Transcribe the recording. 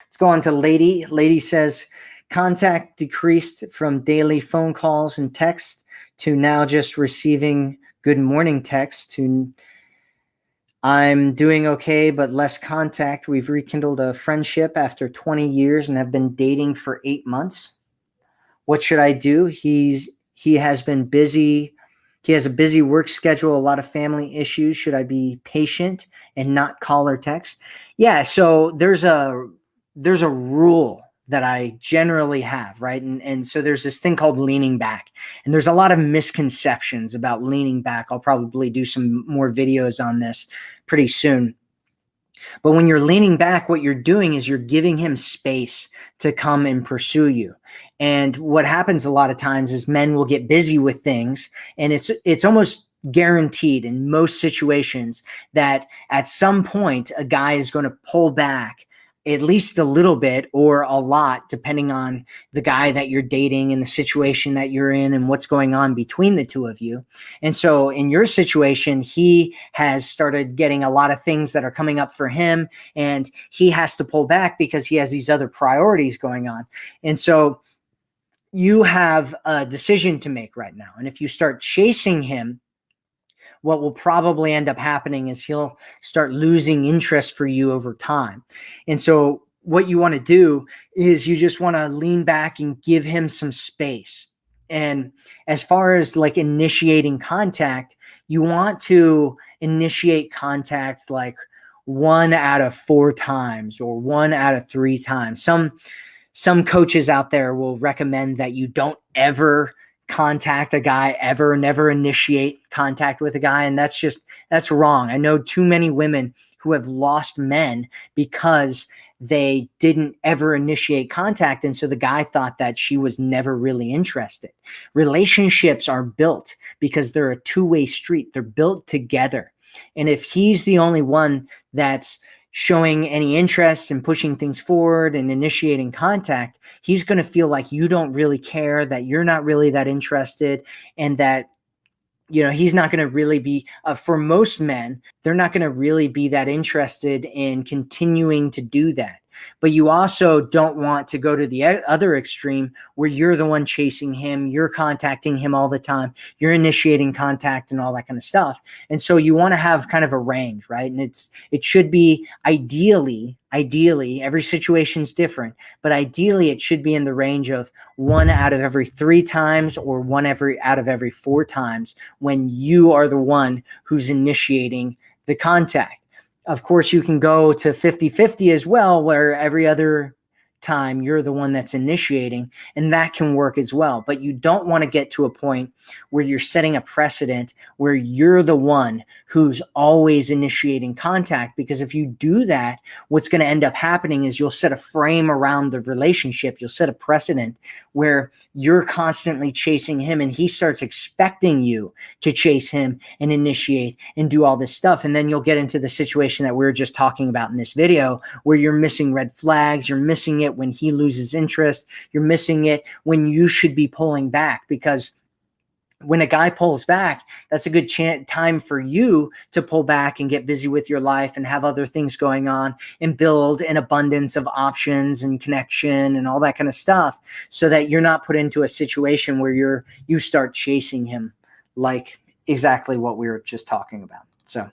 Let's go on to Lady. Lady says, contact decreased from daily phone calls and text to now just receiving good morning text to I'm doing okay, but less contact. We've rekindled a friendship after 20 years and have been dating for 8 months. What should I do? He has been busy. He has a busy work schedule, a lot of family issues. Should I be patient and not call or text? Yeah, so there's a rule that I generally have, right? And so there's this thing called leaning back. And there's a lot of misconceptions about leaning back. I'll probably do some more videos on this pretty soon. But when you're leaning back, what you're doing is you're giving him space to come and pursue you. And what happens a lot of times is men will get busy with things, and it's almost guaranteed in most situations that at some point a guy is going to pull back at least a little bit or a lot, depending on the guy that you're dating and the situation that you're in and what's going on between the two of you. And so in your situation, he has started getting a lot of things that are coming up for him, and he has to pull back because he has these other priorities going on. And so you have a decision to make right now. And if you start chasing him, what will probably end up happening is he'll start losing interest for you over time. And so what you want to do is you just want to lean back and give him some space. And as far as like initiating contact, you want to initiate contact like 1 out of 4 times or 1 out of 3 times. Some coaches out there will recommend that you don't ever contact a guy ever, never initiate contact with a guy. And that's wrong. I know too many women who have lost men because they didn't ever initiate contact. And so the guy thought that she was never really interested. Relationships are built because they're a two-way street. They're built together. And if he's the only one that's showing any interest in pushing things forward and initiating contact, he's going to feel like you don't really care, that you're not really that interested, and that, you know, he's not going to really be, for most men, they're not going to really be that interested in continuing to do that. But you also don't want to go to the other extreme where you're the one chasing him, you're contacting him all the time, you're initiating contact and all that kind of stuff. And so you want to have kind of a range, right? And it should be ideally, every situation's different, but ideally it should be in the range of 1 out of every 3 times or 1 out of every 4 times when you are the one who's initiating the contact. Of course, you can go to 50-50 as well, where every other time you're the one that's initiating, and that can work as well. But you don't want to get to a point where you're setting a precedent where you're the one who's always initiating contact, because if you do that, what's going to end up happening is you'll set a frame around the relationship. You'll set a precedent where you're constantly chasing him and he starts expecting you to chase him and initiate and do all this stuff. And then you'll get into the situation that we were just talking about in this video, where you're missing red flags, you're missing it when he loses interest, you're missing it when you should be pulling back, because when a guy pulls back, that's a good time for you to pull back and get busy with your life and have other things going on and build an abundance of options and connection and all that kind of stuff, so that you're not put into a situation where you start chasing him, like exactly what we were just talking about. So